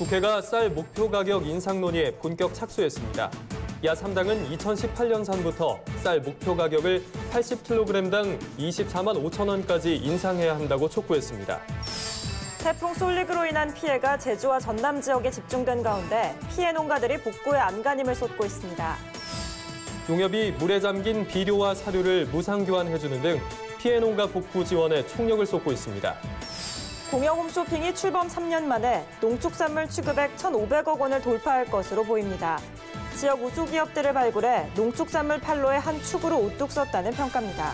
국회가 쌀 목표 가격 인상 논의에 본격 착수했습니다. 야3당은 2018년산부터 쌀 목표 가격을 80kg당 24만 5천 원까지 인상해야 한다고 촉구했습니다. 태풍 솔릭으로 인한 피해가 제주와 전남 지역에 집중된 가운데 피해 농가들이 복구에 안간힘을 쏟고 있습니다. 농협이 물에 잠긴 비료와 사료를 무상 교환해주는 등 피해 농가 복구 지원에 총력을 쏟고 있습니다. 공영 홈쇼핑이 출범 3년 만에 농축산물 취급액 1,500억 원을 돌파할 것으로 보입니다. 지역 우수 기업들을 발굴해 농축산물 판로의 한 축으로 우뚝 섰다는 평가입니다.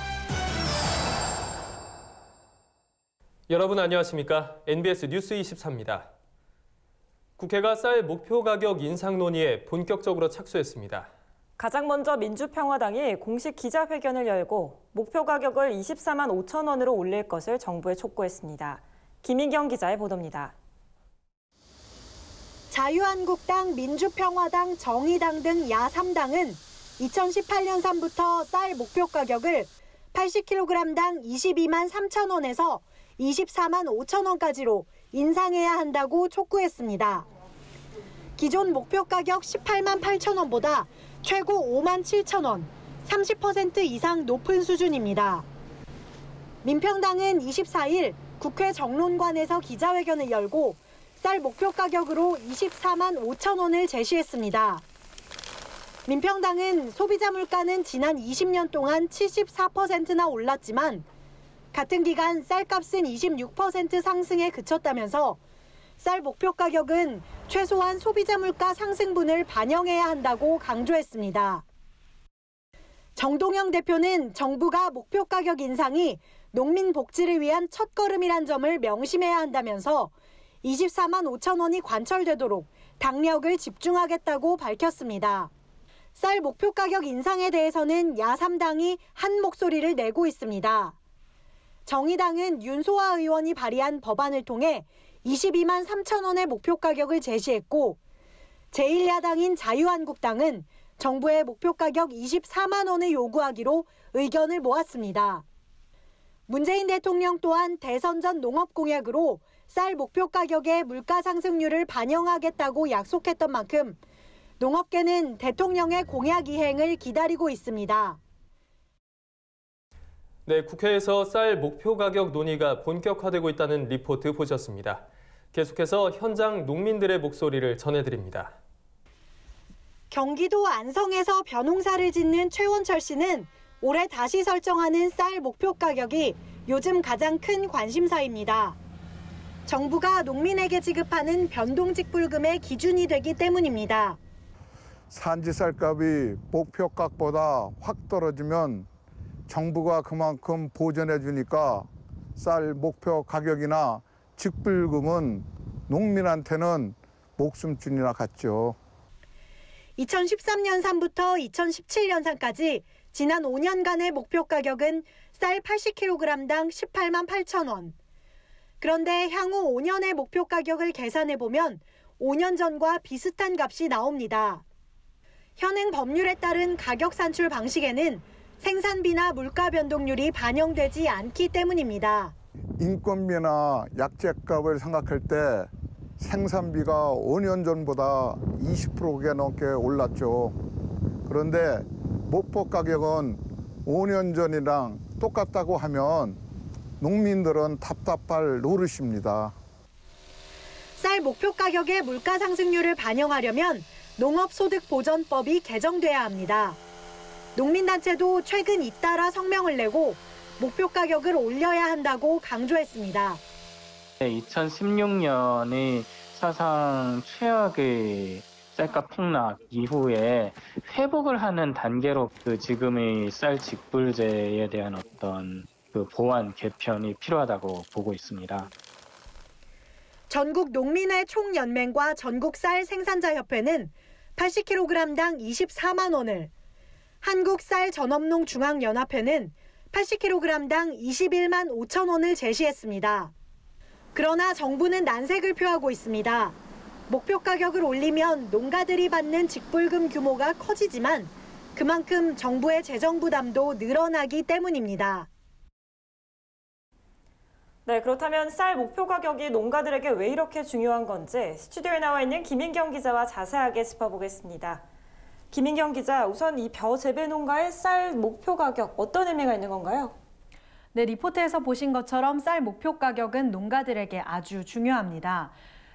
여러분 안녕하십니까? NBS 뉴스 24입니다. 국회가 쌀 목표 가격 인상 논의에 본격적으로 착수했습니다. 가장 먼저 민주평화당이 공식 기자회견을 열고 목표 가격을 24만 5천 원으로 올릴 것을 정부에 촉구했습니다. 김인경 기자의 보도입니다. 자유한국당, 민주평화당, 정의당 등 야3당은 2018년산부터 쌀 목표 가격을 80kg당 22만 3천 원에서 24만 5천 원까지로 인상해야 한다고 촉구했습니다. 기존 목표 가격 18만 8천 원보다 최고 5만 7천 원, 30% 이상 높은 수준입니다. 민평당은 24일 국회 정론관에서 기자회견을 열고 쌀 목표 가격으로 24만 5천 원을 제시했습니다. 민평당은 소비자 물가는 지난 20년 동안 74%나 올랐지만 같은 기간 쌀값은 26% 상승에 그쳤다면서 쌀 목표 가격은 최소한 소비자 물가 상승분을 반영해야 한다고 강조했습니다. 정동영 대표는 정부가 목표 가격 인상이 농민 복지를 위한 첫걸음이란 점을 명심해야 한다면서 24만 5천 원이 관철되도록 당력을 집중하겠다고 밝혔습니다. 쌀 목표 가격 인상에 대해서는 야3당이 한 목소리를 내고 있습니다. 정의당은 윤소아 의원이 발의한 법안을 통해 22만 3천 원의 목표 가격을 제시했고 제1야당인 자유한국당은 정부의 목표 가격 24만 원을 요구하기로 의견을 모았습니다. 문재인 대통령 또한 대선 전 농업 공약으로 쌀 목표 가격의 물가 상승률을 반영하겠다고 약속했던 만큼 농업계는 대통령의 공약 이행을 기다리고 있습니다. 네, 국회에서 쌀 목표 가격 논의가 본격화되고 있다는 리포트 보셨습니다. 계속해서 현장 농민들의 목소리를 전해드립니다. 경기도 안성에서 벼농사를 짓는 최원철 씨는 올해 다시 설정하는 쌀 목표 가격이 요즘 가장 큰 관심사입니다. 정부가 농민에게 지급하는 변동직불금의 기준이 되기 때문입니다. 산지 쌀값이 목표가보다 확 떨어지면 정부가 그만큼 보전해 주니까 쌀 목표 가격이나 직불금은 농민한테는 목숨줄이나 같죠. 2013년산부터 2017년산까지 지난 5년간의 목표 가격은 쌀 80kg당 18만 8천 원. 그런데 향후 5년의 목표 가격을 계산해보면 5년 전과 비슷한 값이 나옵니다. 현행 법률에 따른 가격 산출 방식에는 생산비나 물가 변동률이 반영되지 않기 때문입니다. 인건비나 약재값을 생각할 때 생산비가 5년 전보다 20%가 넘게 올랐죠. 그런데 목표 가격은 5년 전이랑 똑같다고 하면 농민들은 답답할 노릇입니다. 쌀 목표 가격의 물가 상승률을 반영하려면 농업소득보전법이 개정돼야 합니다. 농민단체도 최근 잇따라 성명을 내고 목표 가격을 올려야 한다고 강조했습니다. 2016년이 사상 최악의 쌀값 폭락 이후에 회복을 하는 단계로 지금의 쌀 직불제에 대한 어떤 보완 개편이 필요하다고 보고 있습니다. 전국 농민회 총연맹과 전국 쌀 생산자협회는 80kg당 24만 원을, 한국 쌀 전업농 중앙연합회는 80kg당 21만 5천 원을 제시했습니다. 그러나 정부는 난색을 표하고 있습니다. 목표 가격을 올리면 농가들이 받는 직불금 규모가 커지지만 그만큼 정부의 재정 부담도 늘어나기 때문입니다. 네, 그렇다면 쌀 목표 가격이 농가들에게 왜 이렇게 중요한 건지 스튜디오에 나와 있는 김인경 기자와 자세하게 짚어보겠습니다. 김인경 기자, 우선 이 벼 재배 농가의 쌀 목표 가격 어떤 의미가 있는 건가요? 네, 리포트에서 보신 것처럼 쌀 목표 가격은 농가들에게 아주 중요합니다.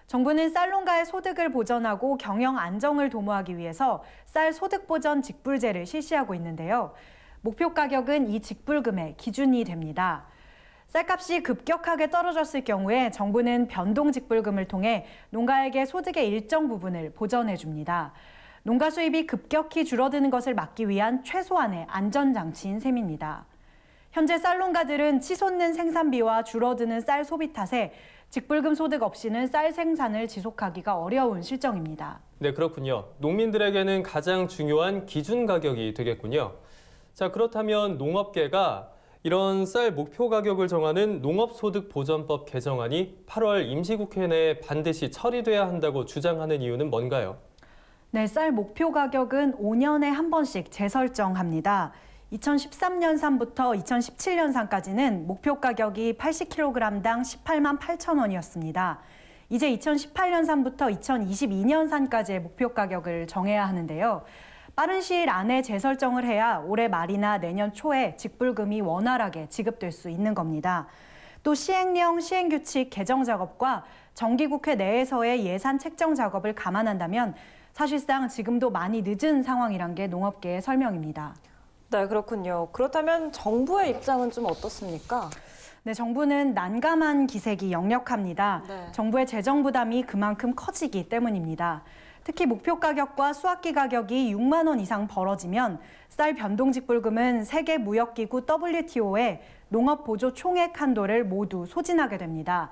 정부는 쌀 농가의 소득을 보전하고 경영 안정을 도모하기 위해서 쌀 소득 보전 직불제를 실시하고 있는데요. 목표 가격은 이 직불금의 기준이 됩니다. 쌀값이 급격하게 떨어졌을 경우에 정부는 변동 직불금을 통해 농가에게 소득의 일정 부분을 보전해 줍니다. 농가 수입이 급격히 줄어드는 것을 막기 위한 최소한의 안전장치인 셈입니다. 현재 쌀 농가들은 치솟는 생산비와 줄어드는 쌀 소비 탓에 직불금 소득 없이는 쌀 생산을 지속하기가 어려운 실정입니다. 네, 그렇군요. 농민들에게는 가장 중요한 기준 가격이 되겠군요. 자, 그렇다면 농업계가 이런 쌀 목표 가격을 정하는 농업소득보전법 개정안이 8월 임시국회 내에 반드시 처리돼야 한다고 주장하는 이유는 뭔가요? 네, 쌀 목표 가격은 5년에 한 번씩 재설정합니다. 2013년산부터 2017년산까지는 목표 가격이 80kg당 18만 8천 원이었습니다. 이제 2018년산부터 2022년산까지의 목표 가격을 정해야 하는데요. 빠른 시일 안에 재설정을 해야 올해 말이나 내년 초에 직불금이 원활하게 지급될 수 있는 겁니다. 또 시행령, 시행규칙 개정 작업과 정기국회 내에서의 예산 책정 작업을 감안한다면 사실상 지금도 많이 늦은 상황이란 게 농업계의 설명입니다. 네, 그렇군요. 그렇다면 정부의 입장은 좀 어떻습니까? 네, 정부는 난감한 기색이 역력합니다. 네. 정부의 재정 부담이 그만큼 커지기 때문입니다. 특히 목표 가격과 수확기 가격이 6만 원 이상 벌어지면 쌀 변동직불금은 세계무역기구 WTO의 농업보조 총액 한도를 모두 소진하게 됩니다.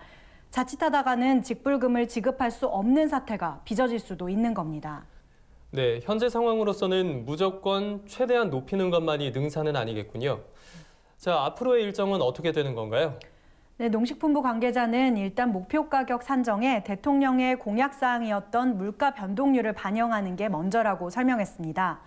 자칫하다가는 직불금을 지급할 수 없는 사태가 빚어질 수도 있는 겁니다. 네, 현재 상황으로서는 무조건 최대한 높이는 것만이 능사는 아니겠군요. 자, 앞으로의 일정은 어떻게 되는 건가요? 네, 농식품부 관계자는 일단 목표 가격 산정에 대통령의 공약사항이었던 물가 변동률을 반영하는 게 먼저라고 설명했습니다.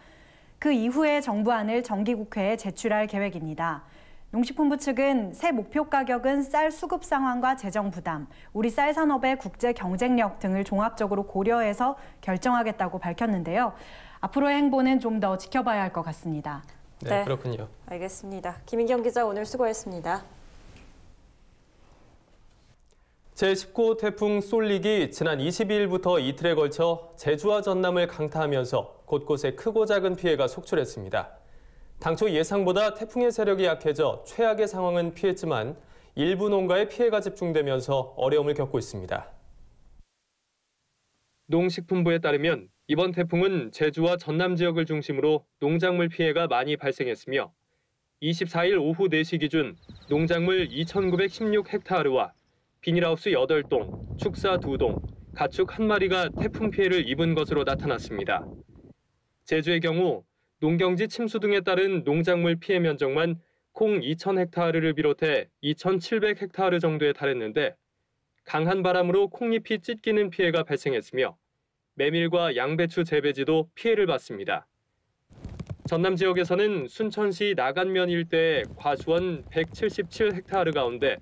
그 이후에 정부안을 정기국회에 제출할 계획입니다. 농식품부 측은 새 목표 가격은 쌀 수급 상황과 재정 부담, 우리 쌀 산업의 국제 경쟁력 등을 종합적으로 고려해서 결정하겠다고 밝혔는데요. 앞으로의 행보는 좀 더 지켜봐야 할 것 같습니다. 네, 그렇군요. 알겠습니다. 김인경 기자 오늘 수고했습니다. 제19호 태풍 쏠릭이 지난 22일부터 이틀에 걸쳐 제주와 전남을 강타하면서 곳곳에 크고 작은 피해가 속출했습니다. 당초 예상보다 태풍의 세력이 약해져 최악의 상황은 피했지만 일부 농가에 피해가 집중되면서 어려움을 겪고 있습니다. 농식품부에 따르면 이번 태풍은 제주와 전남 지역을 중심으로 농작물 피해가 많이 발생했으며 24일 오후 4시 기준 농작물 2,916헥타르와 비닐하우스 8동, 축사 2동, 가축 1마리가 태풍 피해를 입은 것으로 나타났습니다. 제주의 경우 농경지 침수 등에 따른 농작물 피해 면적만 콩 2,000헥타르를 비롯해 2,700헥타르 정도에 달했는데 강한 바람으로 콩잎이 찢기는 피해가 발생했으며 메밀과 양배추 재배지도 피해를 봤습니다. 전남 지역에서는 순천시 나간면 일대의 과수원 177헥타르 가운데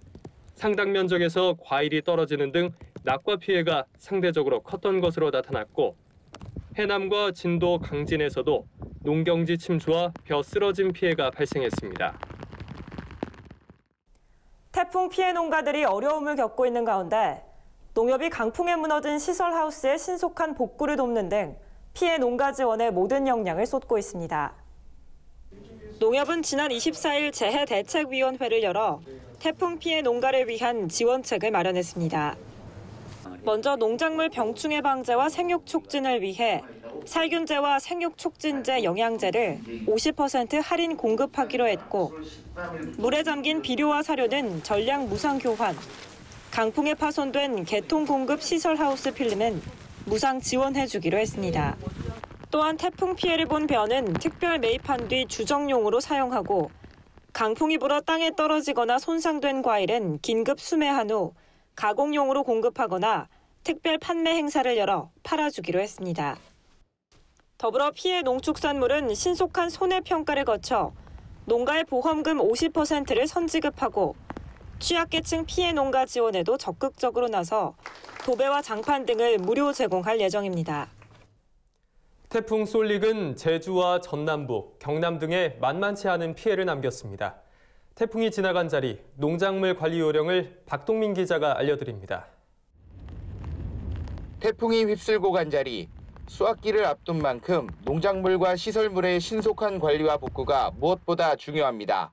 상당 면적에서 과일이 떨어지는 등 낙과 피해가 상대적으로 컸던 것으로 나타났고 해남과 진도 강진에서도 농경지 침수와 벼 쓰러짐 피해가 발생했습니다. 태풍 피해 농가들이 어려움을 겪고 있는 가운데 농협이 강풍에 무너진 시설하우스의 신속한 복구를 돕는 등 피해 농가 지원에 모든 역량을 쏟고 있습니다. 농협은 지난 24일 재해대책위원회를 열어 태풍 피해 농가를 위한 지원책을 마련했습니다. 먼저 농작물 병충해 방제와 생육 촉진을 위해 살균제와 생육 촉진제 영양제를 50% 할인 공급하기로 했고 물에 잠긴 비료와 사료는 전량 무상 교환, 강풍에 파손된 개통 공급 시설하우스 필름은 무상 지원해주기로 했습니다. 또한 태풍 피해를 본 벼는 특별 매입한 뒤 주정용으로 사용하고 강풍이 불어 땅에 떨어지거나 손상된 과일은 긴급 수매한 후 가공용으로 공급하거나 특별 판매 행사를 열어 팔아주기로 했습니다. 더불어 피해 농축산물은 신속한 손해평가를 거쳐 농가의 보험금 50%를 선지급하고 취약계층 피해 농가 지원에도 적극적으로 나서 도배와 장판 등을 무료 제공할 예정입니다. 태풍 솔릭은 제주와 전남부, 경남 등에 만만치 않은 피해를 남겼습니다. 태풍이 지나간 자리, 농작물 관리 요령을 박동민 기자가 알려드립니다. 태풍이 휩쓸고 간 자리, 수확기를 앞둔 만큼 농작물과 시설물의 신속한 관리와 복구가 무엇보다 중요합니다.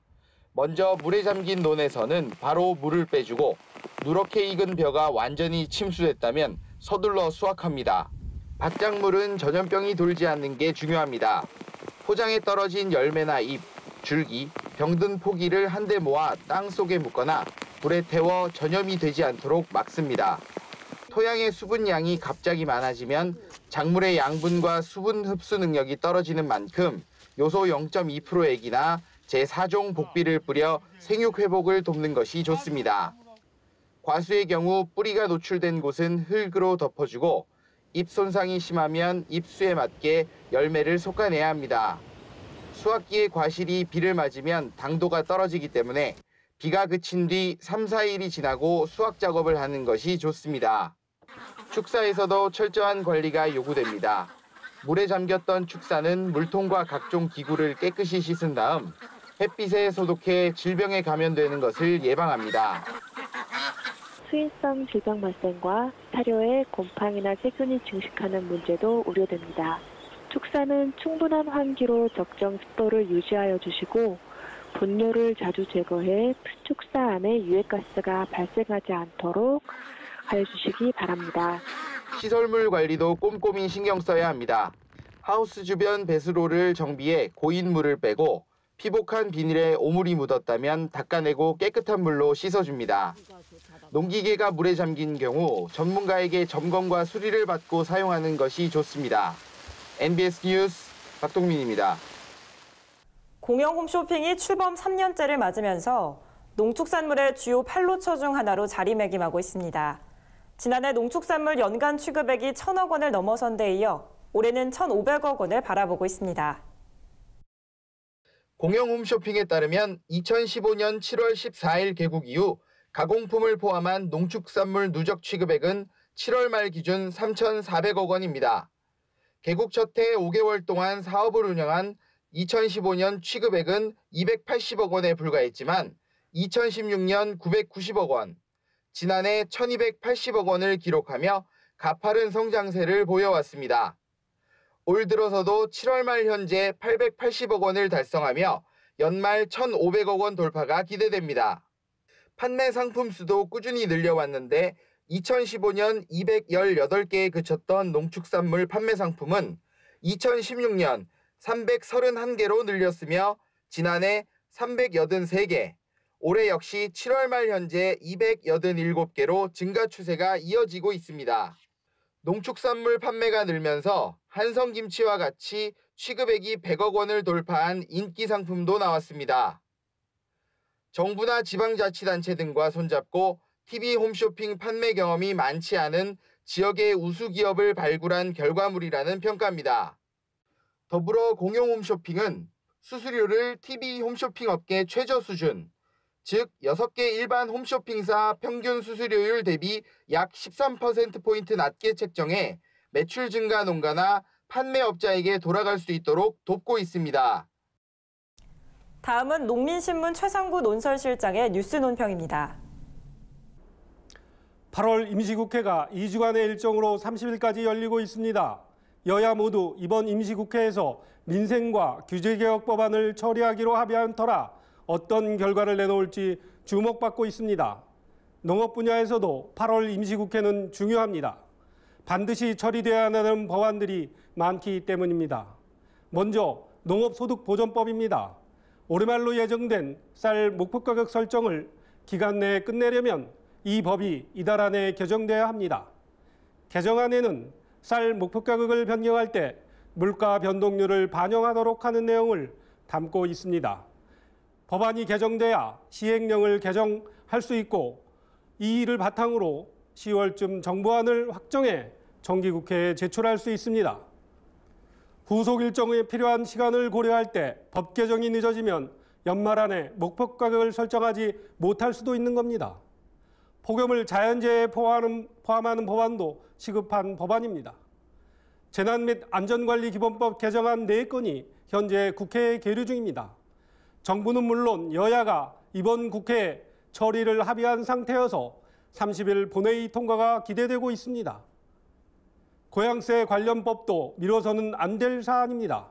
먼저 물에 잠긴 논에서는 바로 물을 빼주고 누렇게 익은 벼가 완전히 침수됐다면 서둘러 수확합니다. 밭작물은 전염병이 돌지 않는 게 중요합니다. 포장에 떨어진 열매나 잎, 줄기, 병든 포기를 한데 모아 땅 속에 묻거나 불에 태워 전염이 되지 않도록 막습니다. 토양의 수분량이 갑자기 많아지면 작물의 양분과 수분 흡수 능력이 떨어지는 만큼 요소 0.2%액이나 제4종 복비를 뿌려 생육 회복을 돕는 것이 좋습니다. 과수의 경우 뿌리가 노출된 곳은 흙으로 덮어주고 잎 손상이 심하면 잎수에 맞게 열매를 솎아내야 합니다. 수확기의 과실이 비를 맞으면 당도가 떨어지기 때문에 비가 그친 뒤 3, 4일이 지나고 수확 작업을 하는 것이 좋습니다. 축사에서도 철저한 관리가 요구됩니다. 물에 잠겼던 축사는 물통과 각종 기구를 깨끗이 씻은 다음 햇빛에 소독해 질병에 감염되는 것을 예방합니다. 수인성 질병 발생과 사료에 곰팡이나 세균이 증식하는 문제도 우려됩니다. 축사는 충분한 환기로 적정 습도를 유지하여 주시고 분뇨를 자주 제거해 축사 안에 유해가스가 발생하지 않도록 하여 주시기 바랍니다. 시설물 관리도 꼼꼼히 신경 써야 합니다. 하우스 주변 배수로를 정비해 고인 물을 빼고 피복한 비닐에 오물이 묻었다면 닦아내고 깨끗한 물로 씻어줍니다. 농기계가 물에 잠긴 경우 전문가에게 점검과 수리를 받고 사용하는 것이 좋습니다. NBS 뉴스 박동민입니다. 공영 홈쇼핑이 출범 3년째를 맞으면서 농축산물의 주요 판로처 중 하나로 자리매김하고 있습니다. 지난해 농축산물 연간 취급액이 1,000억 원을 넘어선 데 이어 올해는 1,500억 원을 바라보고 있습니다. 공영 홈쇼핑에 따르면 2015년 7월 14일 개국 이후 가공품을 포함한 농축산물 누적 취급액은 7월 말 기준 3,400억 원입니다. 개국 첫 해 5개월 동안 사업을 운영한 2015년 취급액은 280억 원에 불과했지만 2016년 990억 원, 지난해 1,280억 원을 기록하며 가파른 성장세를 보여왔습니다. 올 들어서도 7월 말 현재 880억 원을 달성하며 연말 1,500억 원 돌파가 기대됩니다. 판매 상품 수도 꾸준히 늘려왔는데 2015년 218개에 그쳤던 농축산물 판매 상품은 2016년 331개로 늘렸으며 지난해 383개, 올해 역시 7월 말 현재 287개로 증가 추세가 이어지고 있습니다. 농축산물 판매가 늘면서 한성김치와 같이 취급액이 100억 원을 돌파한 인기 상품도 나왔습니다. 정부나 지방자치단체 등과 손잡고 TV 홈쇼핑 판매 경험이 많지 않은 지역의 우수 기업을 발굴한 결과물이라는 평가입니다. 더불어 공영 홈쇼핑은 수수료를 TV 홈쇼핑 업계 최저 수준, 즉 6개 일반 홈쇼핑사 평균 수수료율 대비 약 13%포인트 낮게 책정해 매출 증가 농가나 판매업자에게 돌아갈 수 있도록 돕고 있습니다. 다음은 농민신문 최상구 논설실장의 뉴스 논평입니다. 8월 임시국회가 2주간의 일정으로 30일까지 열리고 있습니다. 여야 모두 이번 임시국회에서 민생과 규제개혁 법안을 처리하기로 합의한 터라 어떤 결과를 내놓을지 주목받고 있습니다. 농업 분야에서도 8월 임시국회는 중요합니다. 반드시 처리돼야 하는 법안들이 많기 때문입니다. 먼저 농업소득보전법입니다. 올해 말로 예정된 쌀 목표가격 설정을 기간 내에 끝내려면 이 법이 이달 안에 개정돼야 합니다. 개정안에는 쌀 목표가격을 변경할 때 물가 변동률을 반영하도록 하는 내용을 담고 있습니다. 법안이 개정돼야 시행령을 개정할 수 있고 이 일을 바탕으로 10월쯤 정부안을 확정해 정기국회에 제출할 수 있습니다. 후속 일정에 필요한 시간을 고려할 때 법 개정이 늦어지면 연말 안에 목표 가격을 설정하지 못할 수도 있는 겁니다. 폭염을 자연재해에 포함하는 법안도 시급한 법안입니다. 재난 및 안전관리기본법 개정안 4건이 현재 국회에 계류 중입니다. 정부는 물론 여야가 이번 국회에 처리를 합의한 상태여서 30일 본회의 통과가 기대되고 있습니다. 고향세 관련법도 미뤄서는 안 될 사안입니다.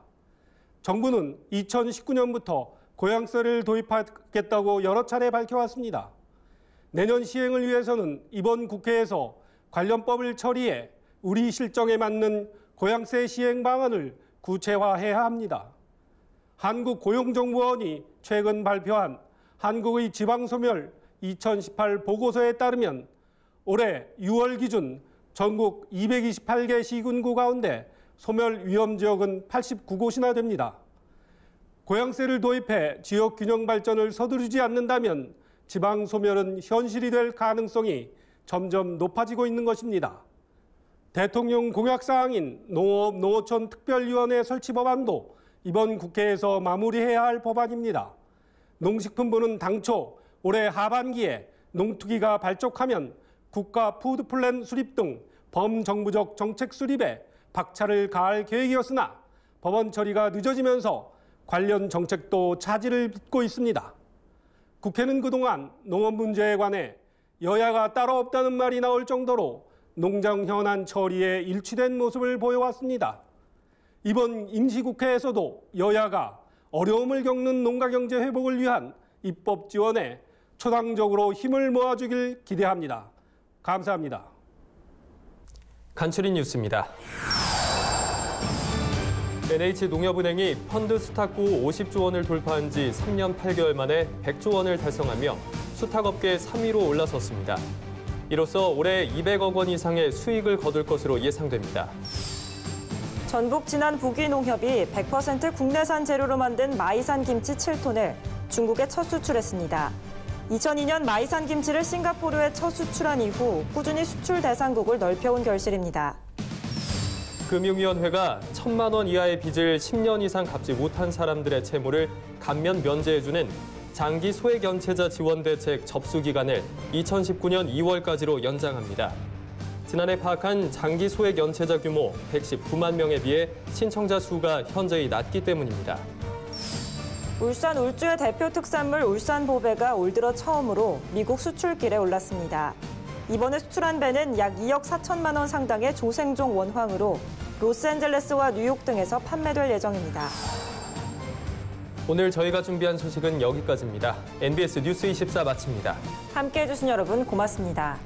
정부는 2019년부터 고향세를 도입하겠다고 여러 차례 밝혀왔습니다. 내년 시행을 위해서는 이번 국회에서 관련법을 처리해 우리 실정에 맞는 고향세 시행 방안을 구체화해야 합니다. 한국고용정보원이 최근 발표한 한국의 지방소멸 2018 보고서에 따르면 올해 6월 기준 전국 228개 시군구 가운데 소멸 위험 지역은 89곳이나 됩니다. 고향세를 도입해 지역 균형 발전을 서두르지 않는다면 지방 소멸은 현실이 될 가능성이 점점 높아지고 있는 것입니다. 대통령 공약 사항인 농업 농어촌 특별위원회 설치 법안도 이번 국회에서 마무리해야 할 법안입니다. 농식품부는 당초 올해 하반기에 농특위가 발족하면 국가 푸드플랜 수립 등 범정부적 정책 수립에 박차를 가할 계획이었으나 법안 처리가 늦어지면서 관련 정책도 차질을 빚고 있습니다. 국회는 그동안 농업 문제에 관해 여야가 따로 없다는 말이 나올 정도로 농장 현안 처리에 일치된 모습을 보여왔습니다. 이번 임시국회에서도 여야가 어려움을 겪는 농가경제 회복을 위한 입법 지원에 초당적으로 힘을 모아주길 기대합니다. 감사합니다. 간추린 뉴스입니다. NH농협은행이 펀드 수탁구 50조 원을 돌파한 지 3년 8개월 만에 100조 원을 달성하며 수탁업계 3위로 올라섰습니다. 이로써 올해 200억 원 이상의 수익을 거둘 것으로 예상됩니다. 전북 진안 부귀농협이 100% 국내산 재료로 만든 마이산 김치 7톤을 중국에 첫 수출했습니다. 2002년 마이산 김치를 싱가포르에 첫 수출한 이후 꾸준히 수출 대상국을 넓혀온 결실입니다. 금융위원회가 1,000만 원 이하의 빚을 10년 이상 갚지 못한 사람들의 채무를 감면 면제해주는 장기 소액 연체자 지원 대책 접수 기간을 2019년 2월까지로 연장합니다. 지난해 파악한 장기 소액 연체자 규모 119만 명에 비해 신청자 수가 현저히 낮기 때문입니다. 울산 울주의 대표 특산물 울산보배가 올 들어 처음으로 미국 수출길에 올랐습니다. 이번에 수출한 배는 약 2억 4천만 원 상당의 조생종 원황으로 로스앤젤레스와 뉴욕 등에서 판매될 예정입니다. 오늘 저희가 준비한 소식은 여기까지입니다. NBS 뉴스 24 마칩니다. 함께해 주신 여러분 고맙습니다.